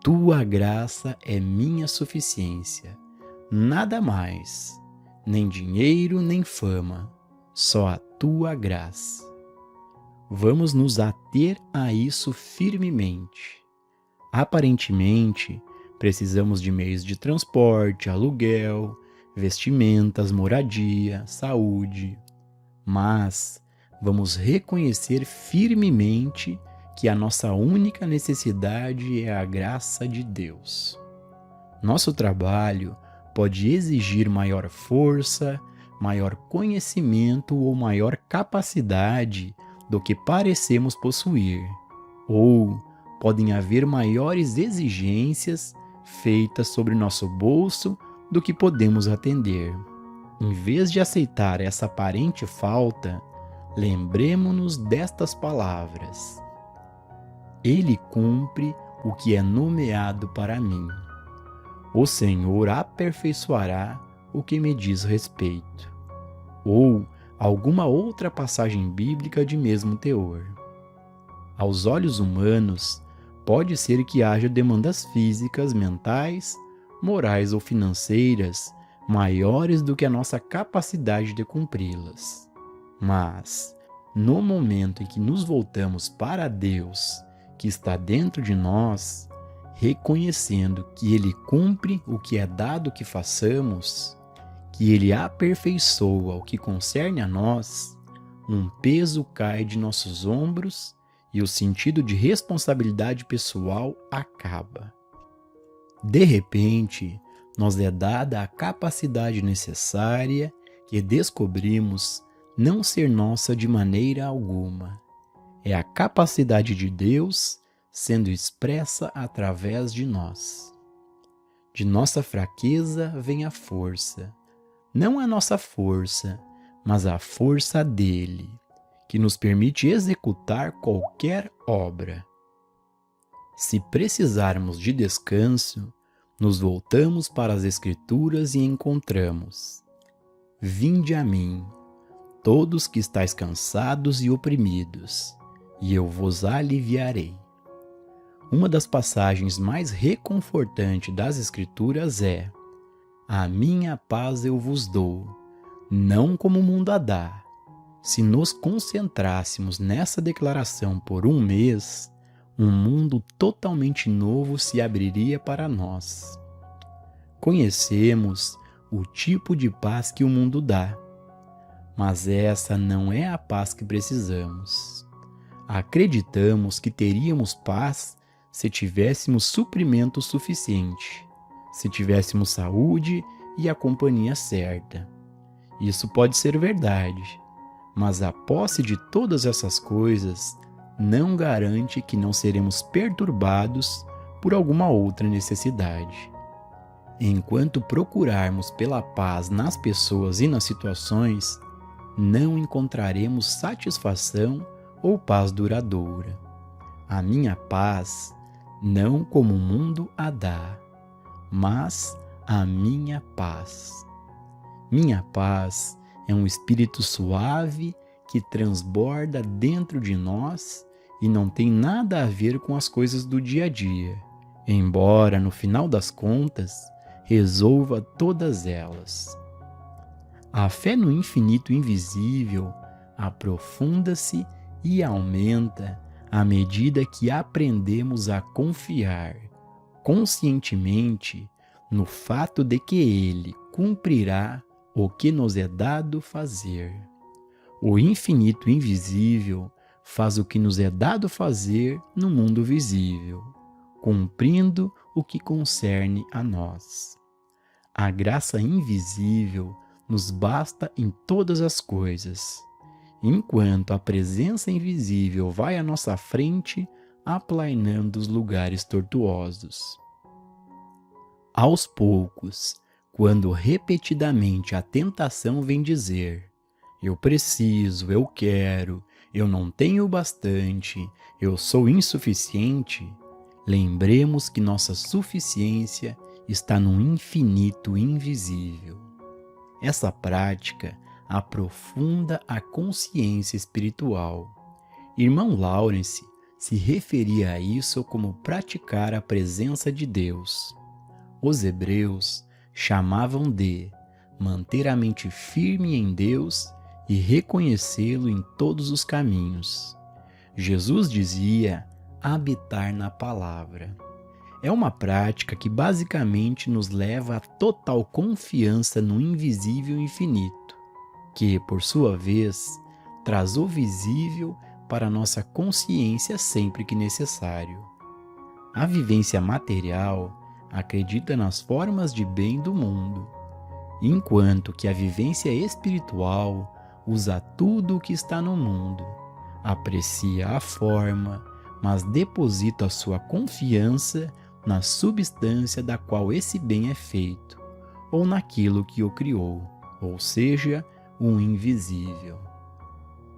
tua graça é minha suficiência. Nada mais, nem dinheiro, nem fama, só a tua graça. Vamos nos ater a isso firmemente. Aparentemente, precisamos de meios de transporte, aluguel, vestimentas, moradia, saúde. Mas vamos reconhecer firmemente que a nossa única necessidade é a graça de Deus. Nosso trabalho pode exigir maior força, maior conhecimento ou maior capacidade do que parecemos possuir, ou podem haver maiores exigências feitas sobre nosso bolso do que podemos atender. Em vez de aceitar essa aparente falta, lembremo-nos destas palavras: Ele cumpre o que é nomeado para mim. O Senhor aperfeiçoará o que me diz respeito. Ou alguma outra passagem bíblica de mesmo teor. Aos olhos humanos, pode ser que haja demandas físicas, mentais, morais ou financeiras maiores do que a nossa capacidade de cumpri-las. Mas, no momento em que nos voltamos para Deus, que está dentro de nós, reconhecendo que Ele cumpre o que é dado que façamos, que Ele aperfeiçoa o que concerne a nós, um peso cai de nossos ombros e o sentido de responsabilidade pessoal acaba. De repente, nos é dada a capacidade necessária que descobrimos não ser nossa de maneira alguma. É a capacidade de Deus sendo expressa através de nós. De nossa fraqueza vem a força. Não a nossa força, mas a força dele, que nos permite executar qualquer obra. Se precisarmos de descanso, nos voltamos para as Escrituras e encontramos: Vinde a mim, todos que estáis cansados e oprimidos, e eu vos aliviarei. Uma das passagens mais reconfortantes das Escrituras é: A minha paz eu vos dou, não como o mundo a dá. Se nos concentrássemos nessa declaração por um mês, um mundo totalmente novo se abriria para nós. Conhecemos o tipo de paz que o mundo dá, mas essa não é a paz que precisamos. Acreditamos que teríamos paz se tivéssemos suprimento suficiente, se tivéssemos saúde e a companhia certa. Isso pode ser verdade, mas a posse de todas essas coisas não garante que não seremos perturbados por alguma outra necessidade. Enquanto procurarmos pela paz nas pessoas e nas situações, não encontraremos satisfação ou paz duradoura. A minha paz, não como o mundo a dá, mas a minha paz. Minha paz é um espírito suave que transborda dentro de nós e não tem nada a ver com as coisas do dia a dia, embora, no final das contas, resolva todas elas. A fé no infinito invisível aprofunda-se e aumenta à medida que aprendemos a confiar conscientemente no fato de que Ele cumprirá o que nos é dado fazer. O infinito invisível faz o que nos é dado fazer no mundo visível, cumprindo o que concerne a nós. A graça invisível nos basta em todas as coisas, enquanto a presença invisível vai à nossa frente, aplainando os lugares tortuosos. Aos poucos, quando repetidamente a tentação vem dizer: eu preciso, eu quero, eu não tenho bastante, eu sou insuficiente, lembremos que nossa suficiência está no infinito invisível. Essa prática aprofunda a consciência espiritual. Irmão Lawrence se referia a isso como praticar a presença de Deus. Os hebreus chamavam de manter a mente firme em Deus e reconhecê-lo em todos os caminhos. Jesus dizia habitar na palavra. É uma prática que basicamente nos leva à total confiança no invisível infinito, que, por sua vez, traz o visível para nossa consciência sempre que necessário. A vivência material acredita nas formas de bem do mundo, enquanto que a vivência espiritual usa tudo o que está no mundo, aprecia a forma, mas deposita sua confiança na substância da qual esse bem é feito, ou naquilo que o criou, ou seja, o invisível.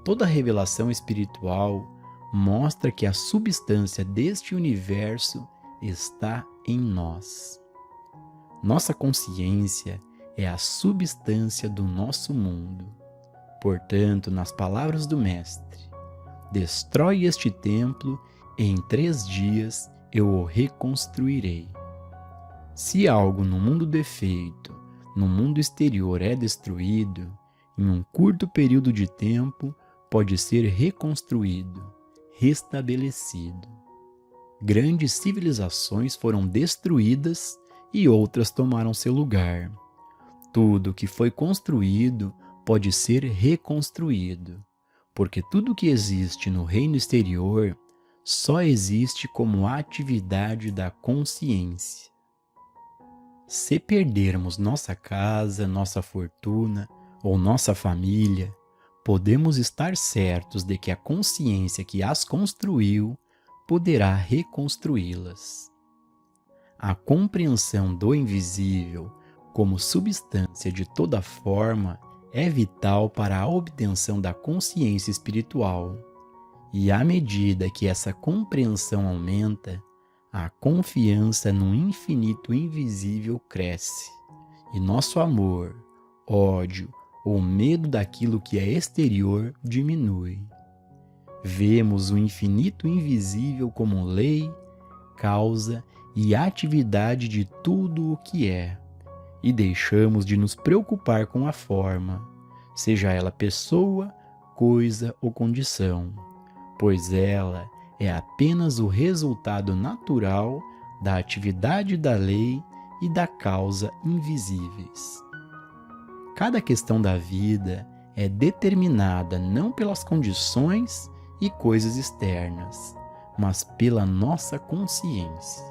Toda revelação espiritual mostra que a substância deste universo está em nós. Nossa consciência é a substância do nosso mundo. Portanto, nas palavras do Mestre, destrói este templo e em 3 dias eu o reconstruirei. Se algo no mundo defeito, no mundo exterior é destruído, em um curto período de tempo pode ser reconstruído, restabelecido. Grandes civilizações foram destruídas e outras tomaram seu lugar. Tudo que foi construído pode ser reconstruído, porque tudo que existe no reino exterior só existe como atividade da consciência. Se perdermos nossa casa, nossa fortuna ou nossa família, podemos estar certos de que a consciência que as construiu poderá reconstruí-las. A compreensão do invisível como substância de toda forma é vital para a obtenção da consciência espiritual. E à medida que essa compreensão aumenta, a confiança no infinito invisível cresce, e nosso amor, ódio ou medo daquilo que é exterior diminui. Vemos o infinito invisível como lei, causa e atividade de tudo o que é, e deixamos de nos preocupar com a forma, seja ela pessoa, coisa ou condição, pois ela é apenas o resultado natural da atividade da lei e da causa invisíveis. Cada questão da vida é determinada não pelas condições e coisas externas, mas pela nossa consciência.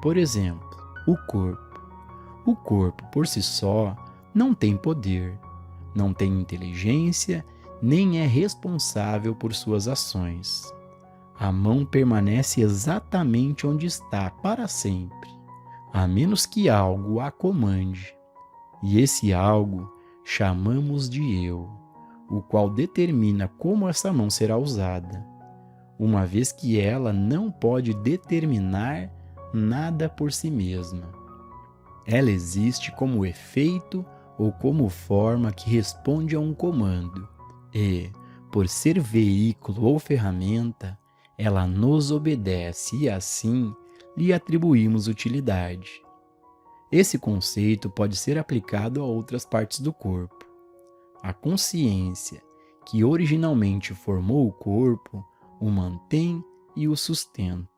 Por exemplo, o corpo. O corpo, por si só, não tem poder, não tem inteligência, nem é responsável por suas ações. A mão permanece exatamente onde está para sempre, a menos que algo a comande. E esse algo chamamos de eu, o qual determina como essa mão será usada, uma vez que ela não pode determinar nada por si mesma. Ela existe como efeito ou como forma que responde a um comando, e, por ser veículo ou ferramenta, ela nos obedece e assim lhe atribuímos utilidade. Esse conceito pode ser aplicado a outras partes do corpo. A consciência, que originalmente formou o corpo, o mantém e o sustenta.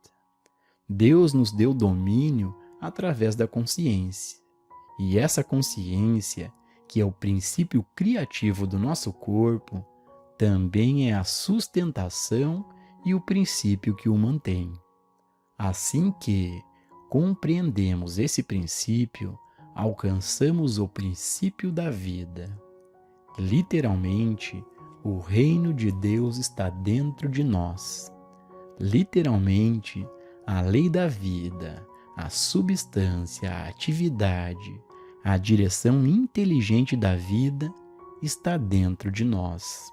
Deus nos deu domínio através da consciência, e essa consciência, que é o princípio criativo do nosso corpo, também é a sustentação e o princípio que o mantém. Assim que compreendemos esse princípio, alcançamos o princípio da vida. Literalmente, o reino de Deus está dentro de nós. Literalmente, a lei da vida, a substância, a atividade, a direção inteligente da vida está dentro de nós.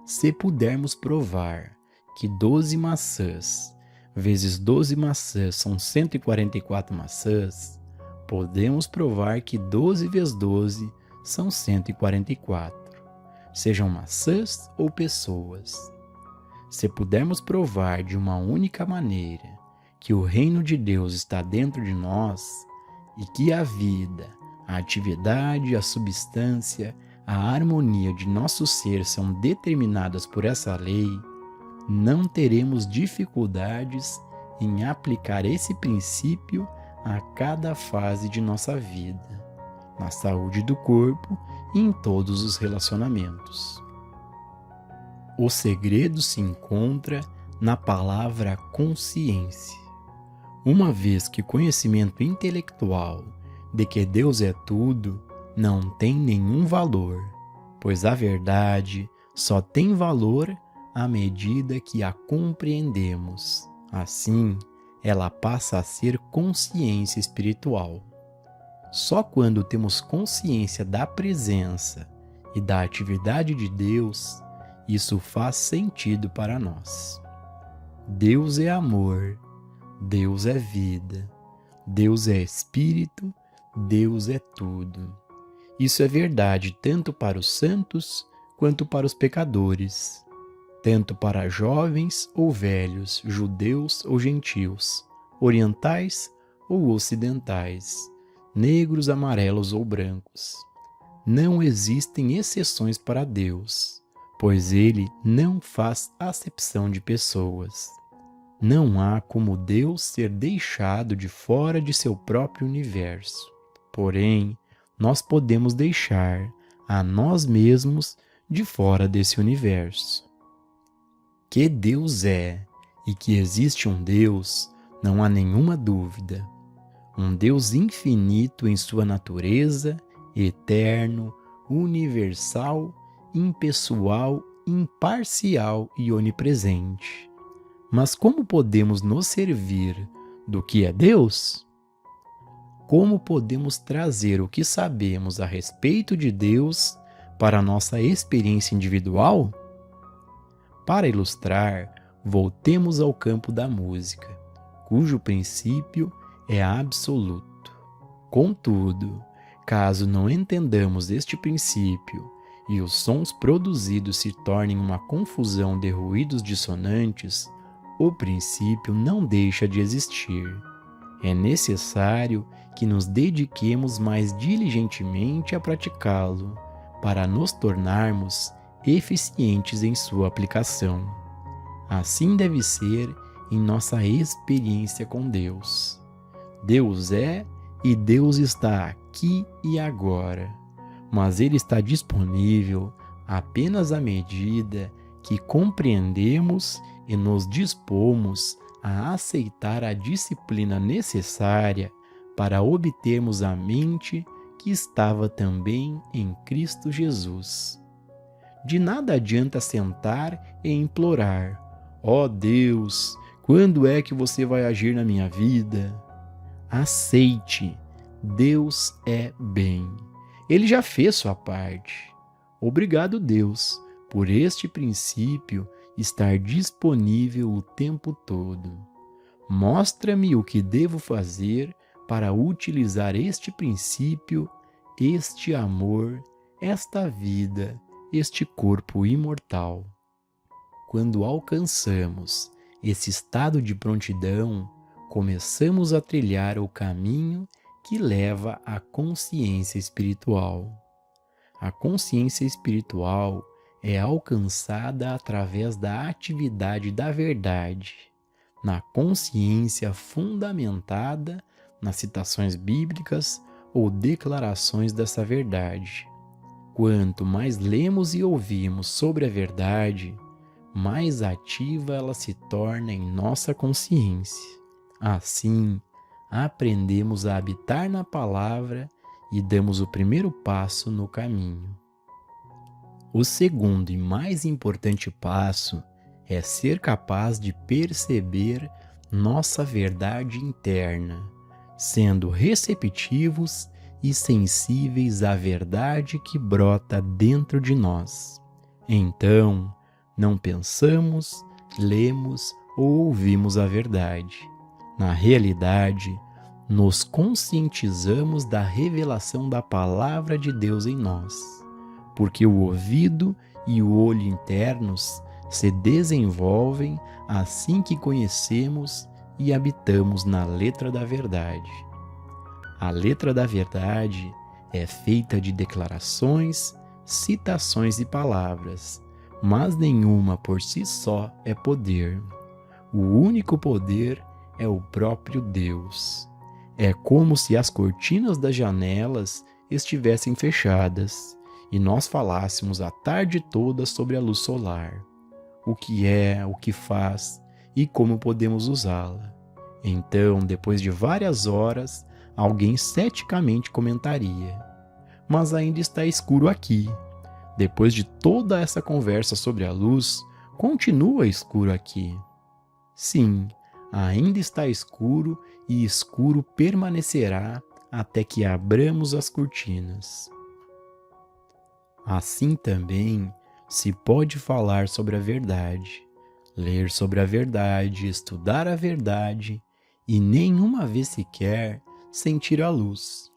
Se pudermos provar que 12 maçãs vezes 12 maçãs são 144 maçãs, podemos provar que 12 vezes 12 são 144, sejam maçãs ou pessoas. Se pudermos provar de uma única maneira que o reino de Deus está dentro de nós e que a vida, a atividade, a substância, a harmonia de nosso ser são determinadas por essa lei, não teremos dificuldades em aplicar esse princípio a cada fase de nossa vida, na saúde do corpo e em todos os relacionamentos. O segredo se encontra na palavra consciência. Uma vez que conhecimento intelectual de que Deus é tudo não tem nenhum valor, pois a verdade só tem valor à medida que a compreendemos. Assim, ela passa a ser consciência espiritual. Só quando temos consciência da presença e da atividade de Deus, isso faz sentido para nós. Deus é amor, Deus é vida, Deus é espírito, Deus é tudo. Isso é verdade tanto para os santos quanto para os pecadores, tanto para jovens ou velhos, judeus ou gentios, orientais ou ocidentais, negros, amarelos ou brancos. Não existem exceções para Deus, pois Ele não faz acepção de pessoas. Não há como Deus ser deixado de fora de seu próprio universo. Porém, nós podemos deixar a nós mesmos de fora desse universo. Que Deus é e que existe um Deus, não há nenhuma dúvida. Um Deus infinito em sua natureza, eterno, universal, impessoal, imparcial e onipresente. Mas como podemos nos servir do que é Deus? Como podemos trazer o que sabemos a respeito de Deus para a nossa experiência individual? Para ilustrar, voltemos ao campo da música, cujo princípio é absoluto. Contudo, caso não entendamos este princípio e os sons produzidos se tornem uma confusão de ruídos dissonantes, o princípio não deixa de existir. É necessário que nos dediquemos mais diligentemente a praticá-lo, para nos tornarmos eficientes em sua aplicação. Assim deve ser em nossa experiência com Deus. Deus é e Deus está aqui e agora, mas Ele está disponível apenas à medida que compreendemos e nos dispomos a aceitar a disciplina necessária para obtermos a mente que estava também em Cristo Jesus. De nada adianta sentar e implorar: ó Deus, quando é que você vai agir na minha vida? Aceite, Deus é bem. Ele já fez sua parte. Obrigado, Deus, por este princípio estar disponível o tempo todo. Mostra-me o que devo fazer para utilizar este princípio, este amor, esta vida, este corpo imortal. Quando alcançamos esse estado de prontidão, começamos a trilhar o caminho que leva à consciência espiritual. A consciência espiritual é alcançada através da atividade da verdade, na consciência fundamentada nas citações bíblicas ou declarações dessa verdade. Quanto mais lemos e ouvimos sobre a verdade, mais ativa ela se torna em nossa consciência. Assim, aprendemos a habitar na palavra e damos o primeiro passo no caminho. O segundo e mais importante passo é ser capaz de perceber nossa verdade interna, sendo receptivos e sensíveis à verdade que brota dentro de nós. Então, não pensamos, lemos ou ouvimos a verdade. Na realidade, nos conscientizamos da revelação da palavra de Deus em nós, porque o ouvido e o olho internos se desenvolvem assim que conhecemos e habitamos na letra da verdade. A letra da verdade é feita de declarações, citações e palavras, mas nenhuma por si só é poder. O único poder é o próprio Deus. É como se as cortinas das janelas estivessem fechadas e nós falássemos a tarde toda sobre a luz solar, o que é, o que faz e como podemos usá-la. Então, depois de várias horas, alguém ceticamente comentaria: mas ainda está escuro aqui. Depois de toda essa conversa sobre a luz, continua escuro aqui. Sim, ainda está escuro e escuro permanecerá até que abramos as cortinas. Assim também se pode falar sobre a verdade, ler sobre a verdade, estudar a verdade e nenhuma vez sequer sentir a luz.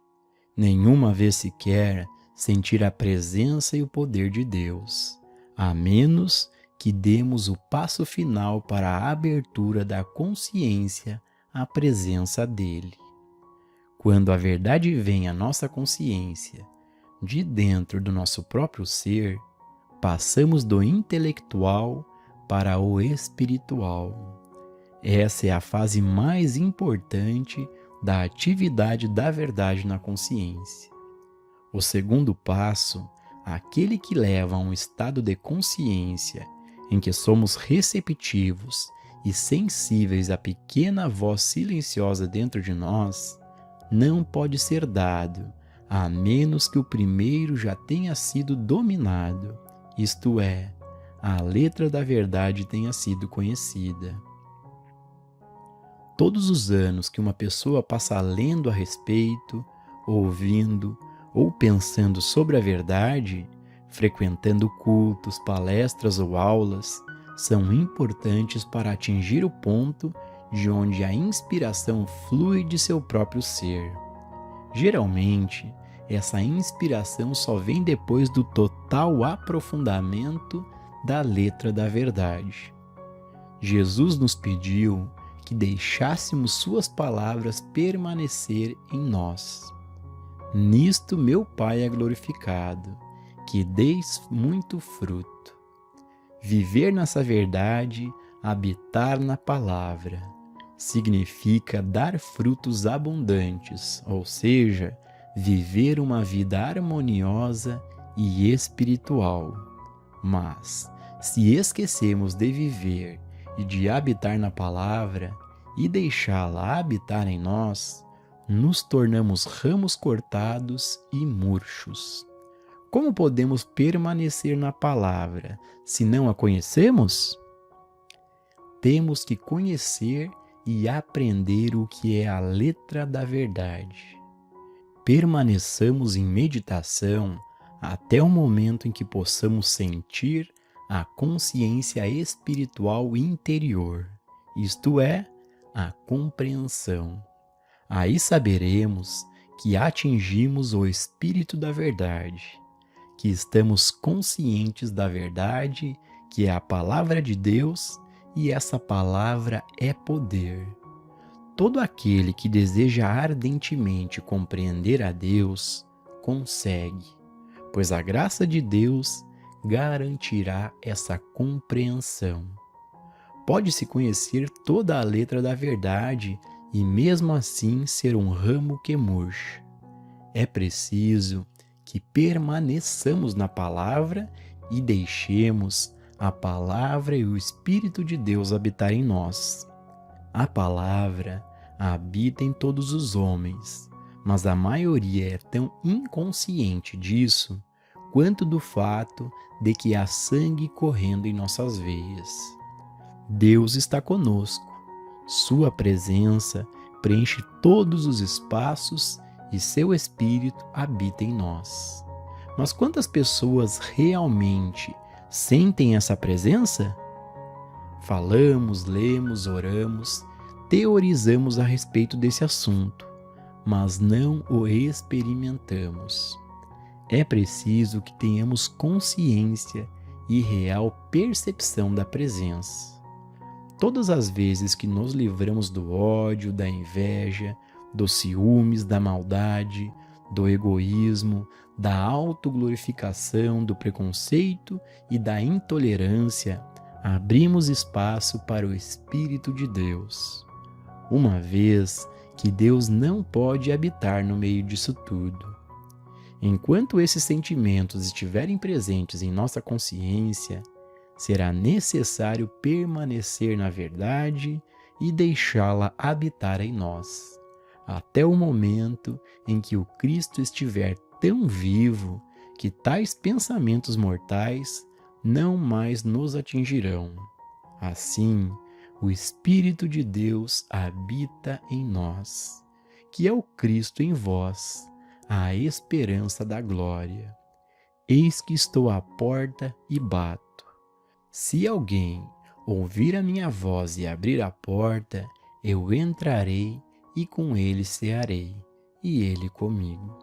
Nenhuma vez sequer sentir a presença e o poder de Deus, a menos que demos o passo final para a abertura da consciência à presença dele. Quando a verdade vem à nossa consciência, de dentro do nosso próprio ser, passamos do intelectual para o espiritual. Essa é a fase mais importante da atividade da verdade na consciência. O segundo passo, aquele que leva a um estado de consciência em que somos receptivos e sensíveis à pequena voz silenciosa dentro de nós, não pode ser dado, a menos que o primeiro já tenha sido dominado, isto é, a letra da verdade tenha sido conhecida. Todos os anos que uma pessoa passa lendo a respeito, ouvindo ou pensando sobre a verdade, frequentando cultos, palestras ou aulas, são importantes para atingir o ponto de onde a inspiração flui de seu próprio ser. Geralmente, essa inspiração só vem depois do total aprofundamento da letra da verdade. Jesus nos pediu que deixássemos suas palavras permanecer em nós. Nisto meu Pai é glorificado, que deis muito fruto. Viver nessa verdade, habitar na palavra, significa dar frutos abundantes, ou seja, viver uma vida harmoniosa e espiritual. Mas, se esquecemos de viver e de habitar na palavra e deixá-la habitar em nós, nos tornamos ramos cortados e murchos. Como podemos permanecer na palavra se não a conhecemos? Temos que conhecer e aprender o que é a letra da verdade. Permaneçamos em meditação até o momento em que possamos sentir a consciência espiritual interior, isto é, a compreensão. Aí saberemos que atingimos o espírito da verdade, que estamos conscientes da verdade, que é a palavra de Deus, e essa palavra é poder. Todo aquele que deseja ardentemente compreender a Deus, consegue, pois a graça de Deus garantirá essa compreensão. Pode-se conhecer toda a letra da verdade e mesmo assim ser um ramo que murcha. É preciso que permaneçamos na palavra e deixemos a palavra e o Espírito de Deus habitar em nós. A palavra habita em todos os homens, mas a maioria é tão inconsciente disso quanto do fato de que há sangue correndo em nossas veias. Deus está conosco. Sua presença preenche todos os espaços e seu Espírito habita em nós. Mas quantas pessoas realmente sentem essa presença? Falamos, lemos, oramos, teorizamos a respeito desse assunto, mas não o experimentamos. É preciso que tenhamos consciência e real percepção da presença. Todas as vezes que nos livramos do ódio, da inveja, dos ciúmes, da maldade, do egoísmo, da autoglorificação, do preconceito e da intolerância, abrimos espaço para o Espírito de Deus. Uma vez que Deus não pode habitar no meio disso tudo. Enquanto esses sentimentos estiverem presentes em nossa consciência, será necessário permanecer na verdade e deixá-la habitar em nós, até o momento em que o Cristo estiver tão vivo que tais pensamentos mortais não mais nos atingirão. Assim, o Espírito de Deus habita em nós, que é o Cristo em vós, a esperança da glória. Eis que estou à porta e bato. Se alguém ouvir a minha voz e abrir a porta, eu entrarei e com ele cearei, e ele comigo.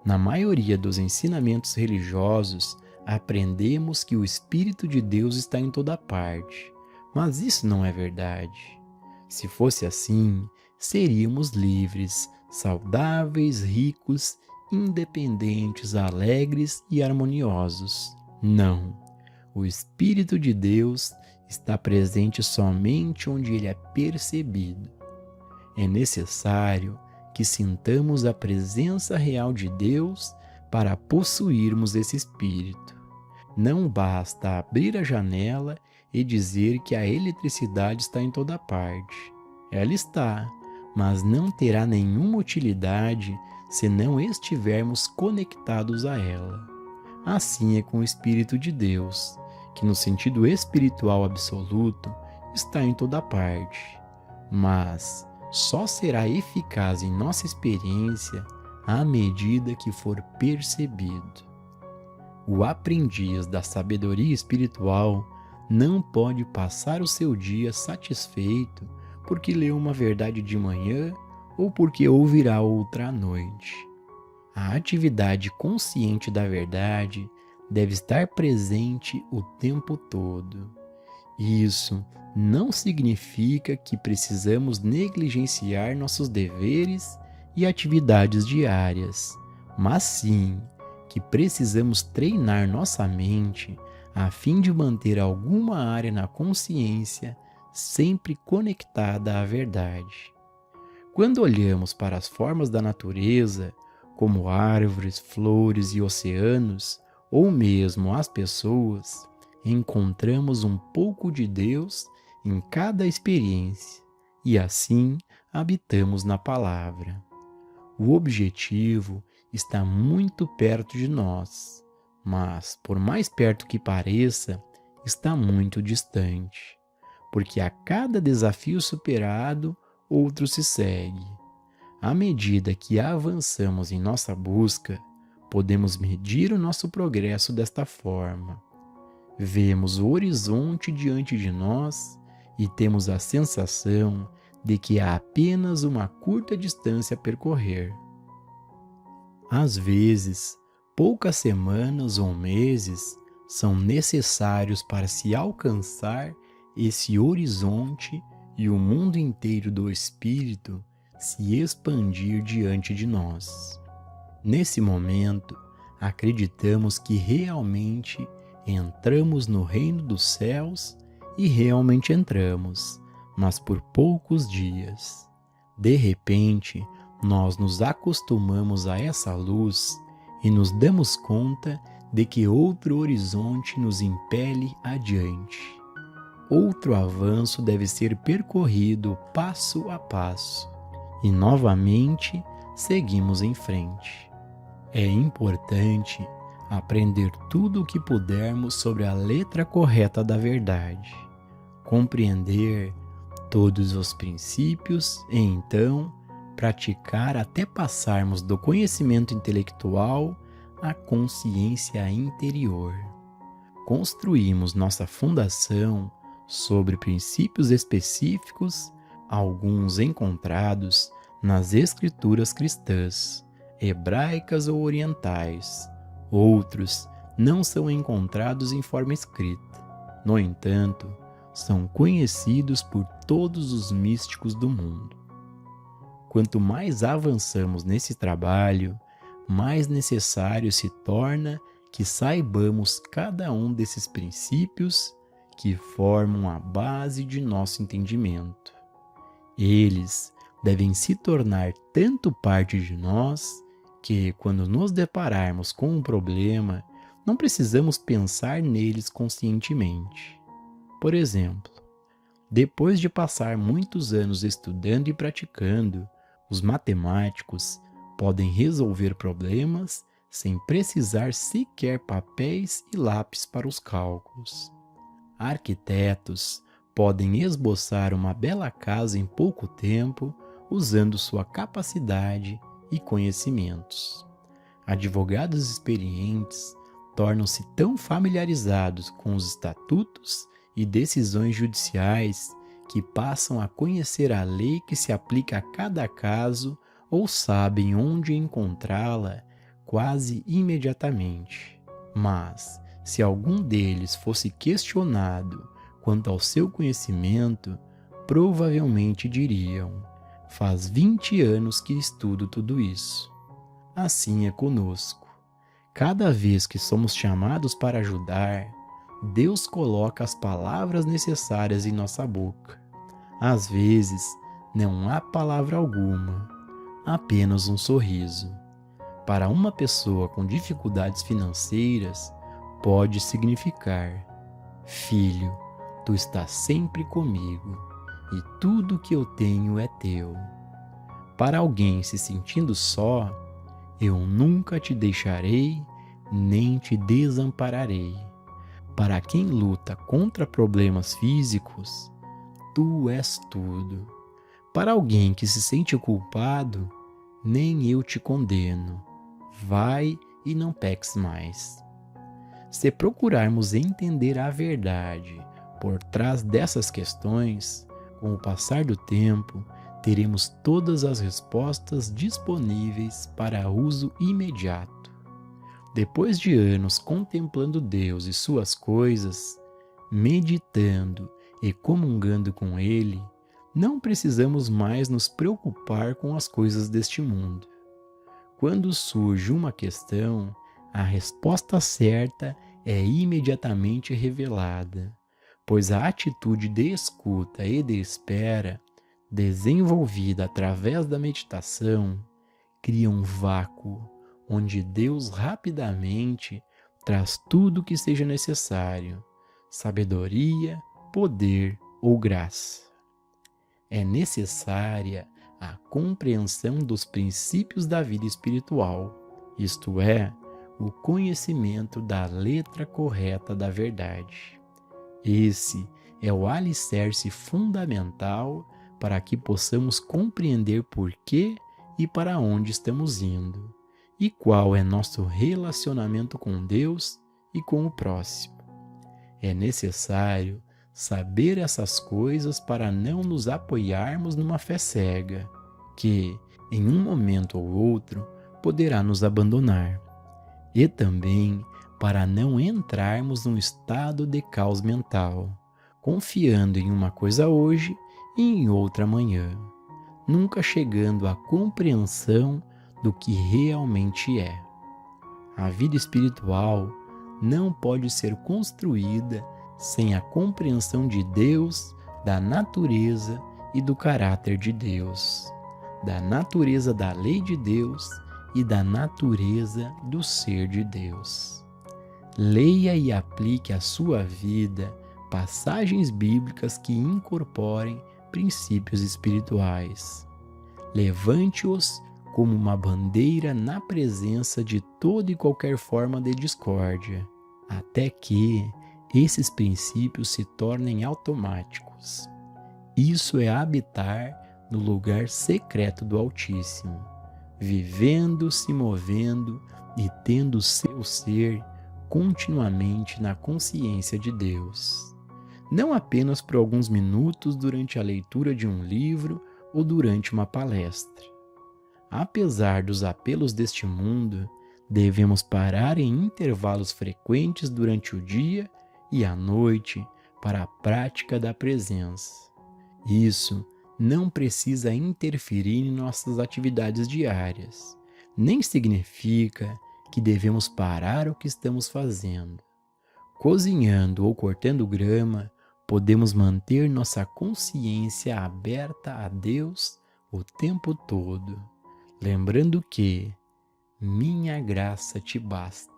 Na maioria dos ensinamentos religiosos, aprendemos que o Espírito de Deus está em toda parte, mas isso não é verdade. Se fosse assim, seríamos livres, saudáveis, ricos, independentes, alegres e harmoniosos. Não. O Espírito de Deus está presente somente onde ele é percebido. É necessário que sintamos a presença real de Deus para possuirmos esse Espírito. Não basta abrir a janela e dizer que a eletricidade está em toda parte. Ela está, mas não terá nenhuma utilidade se não estivermos conectados a ela. Assim é com o Espírito de Deus, que no sentido espiritual absoluto está em toda parte, mas só será eficaz em nossa experiência à medida que for percebido. O aprendiz da sabedoria espiritual não pode passar o seu dia satisfeito porque leu uma verdade de manhã ou porque ouvirá outra à noite. A atividade consciente da verdade deve estar presente o tempo todo. Isso não significa que precisamos negligenciar nossos deveres e atividades diárias, mas sim que precisamos treinar nossa mente a fim de manter alguma área na consciência sempre conectada à verdade. Quando olhamos para as formas da natureza, como árvores, flores e oceanos, ou mesmo as pessoas, encontramos um pouco de Deus em cada experiência e assim habitamos na palavra. O objetivo está muito perto de nós, mas, por mais perto que pareça, está muito distante, porque a cada desafio superado, outro se segue. À medida que avançamos em nossa busca, podemos medir o nosso progresso desta forma. Vemos o horizonte diante de nós e temos a sensação de que há apenas uma curta distância a percorrer. Às vezes, poucas semanas ou meses são necessários para se alcançar esse horizonte e o mundo inteiro do Espírito se expandir diante de nós. Nesse momento, acreditamos que realmente entramos no reino dos céus e realmente entramos, mas por poucos dias. De repente, nós nos acostumamos a essa luz e nos damos conta de que outro horizonte nos impele adiante. Outro avanço deve ser percorrido passo a passo e novamente seguimos em frente. É importante aprender tudo o que pudermos sobre a letra correta da verdade, compreender todos os princípios e então praticar até passarmos do conhecimento intelectual à consciência interior. Construímos nossa fundação sobre princípios específicos, alguns encontrados nas escrituras cristãs, hebraicas ou orientais, outros não são encontrados em forma escrita. No entanto, são conhecidos por todos os místicos do mundo. Quanto mais avançamos nesse trabalho, mais necessário se torna que saibamos cada um desses princípios que formam a base de nosso entendimento. Eles devem se tornar tanto parte de nós que, quando nos depararmos com um problema, não precisamos pensar neles conscientemente. Por exemplo, depois de passar muitos anos estudando e praticando, os matemáticos podem resolver problemas sem precisar sequer papéis e lápis para os cálculos. Arquitetos podem esboçar uma bela casa em pouco tempo usando sua capacidade e conhecimentos. Advogados experientes tornam-se tão familiarizados com os estatutos e decisões judiciais que passam a conhecer a lei que se aplica a cada caso ou sabem onde encontrá-la quase imediatamente. Mas, se algum deles fosse questionado quanto ao seu conhecimento, provavelmente diriam: faz 20 anos que estudo tudo isso. Assim é conosco. Cada vez que somos chamados para ajudar, Deus coloca as palavras necessárias em nossa boca. Às vezes, não há palavra alguma, apenas um sorriso. Para uma pessoa com dificuldades financeiras, pode significar: filho, tu estás sempre comigo, e tudo que eu tenho é teu. Para alguém se sentindo só, eu nunca te deixarei, nem te desampararei. Para quem luta contra problemas físicos, tu és tudo. Para alguém que se sente culpado, nem eu te condeno. Vai e não peques mais. Se procurarmos entender a verdade por trás dessas questões, com o passar do tempo, teremos todas as respostas disponíveis para uso imediato. Depois de anos contemplando Deus e suas coisas, meditando e comungando com Ele, não precisamos mais nos preocupar com as coisas deste mundo. Quando surge uma questão, a resposta certa é imediatamente revelada, pois a atitude de escuta e de espera, desenvolvida através da meditação, cria um vácuo onde Deus rapidamente traz tudo o que seja necessário: sabedoria, poder ou graça. É necessária a compreensão dos princípios da vida espiritual, isto é, o conhecimento da letra correta da verdade. Esse é o alicerce fundamental para que possamos compreender por que e para onde estamos indo, e qual é nosso relacionamento com Deus e com o próximo. É necessário saber essas coisas para não nos apoiarmos numa fé cega, que, em um momento ou outro, poderá nos abandonar, e também para não entrarmos num estado de caos mental, confiando em uma coisa hoje e em outra amanhã, nunca chegando à compreensão do que realmente é. A vida espiritual não pode ser construída sem a compreensão de Deus, da natureza e do caráter de Deus, da natureza da lei de Deus e da natureza do ser de Deus. Leia e aplique à sua vida passagens bíblicas que incorporem princípios espirituais. Levante-os como uma bandeira na presença de toda e qualquer forma de discórdia, até que esses princípios se tornem automáticos. Isso é habitar no lugar secreto do Altíssimo, vivendo, se movendo e tendo seu ser continuamente na consciência de Deus. Não apenas por alguns minutos durante a leitura de um livro ou durante uma palestra. Apesar dos apelos deste mundo, Devemos parar em intervalos frequentes durante o dia e a noite para a prática da presença. Isso não precisa interferir em nossas atividades diárias, nem significa que devemos parar o que estamos fazendo. Cozinhando ou cortando grama, podemos manter nossa consciência aberta a Deus o tempo todo, lembrando que minha graça te basta.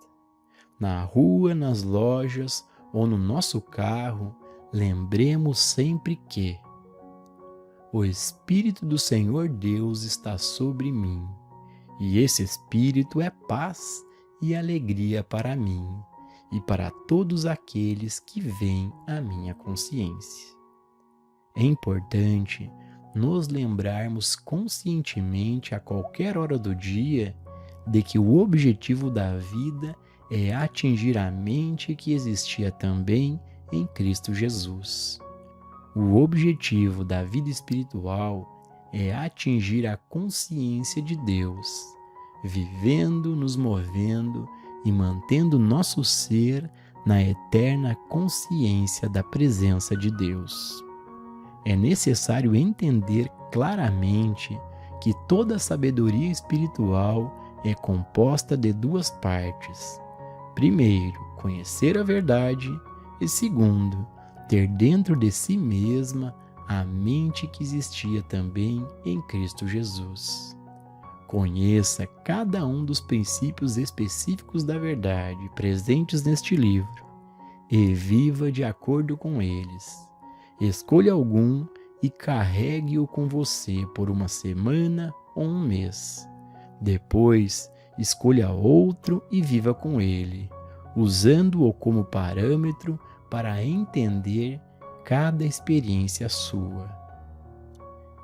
Na rua, nas lojas ou no nosso carro, lembremos sempre que o Espírito do Senhor Deus está sobre mim, e esse Espírito é paz e alegria para mim e para todos aqueles que veem a minha consciência. É importante nos lembrarmos conscientemente a qualquer hora do dia de que o objetivo da vida é atingir a mente que existia também em Cristo Jesus. O objetivo da vida espiritual é atingir a consciência de Deus, vivendo, nos movendo e mantendo nosso ser na eterna consciência da presença de Deus. É necessário entender claramente que toda sabedoria espiritual é composta de duas partes. Primeiro, conhecer a verdade e segundo, ter dentro de si mesma a mente que existia também em Cristo Jesus. Conheça cada um dos princípios específicos da verdade presentes neste livro e viva de acordo com eles. Escolha algum e carregue-o com você por uma semana ou um mês. Depois, escolha outro e viva com ele, usando-o como parâmetro para entender cada experiência sua.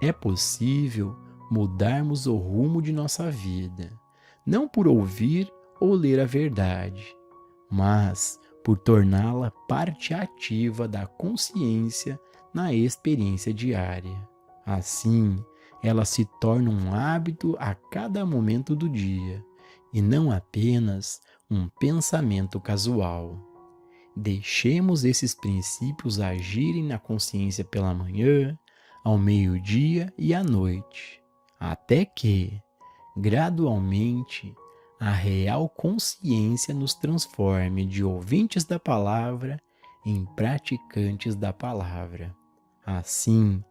É possível mudarmos o rumo de nossa vida, não por ouvir ou ler a verdade, mas por torná-la parte ativa da consciência na experiência diária. Assim, ela se torna um hábito a cada momento do dia, e não apenas um pensamento casual. Deixemos esses princípios agirem na consciência pela manhã, ao meio-dia e à noite, até que, gradualmente, a real consciência nos transforme de ouvintes da palavra em praticantes da palavra. Assim,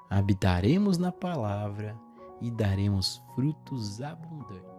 habitaremos na palavra e daremos frutos abundantes.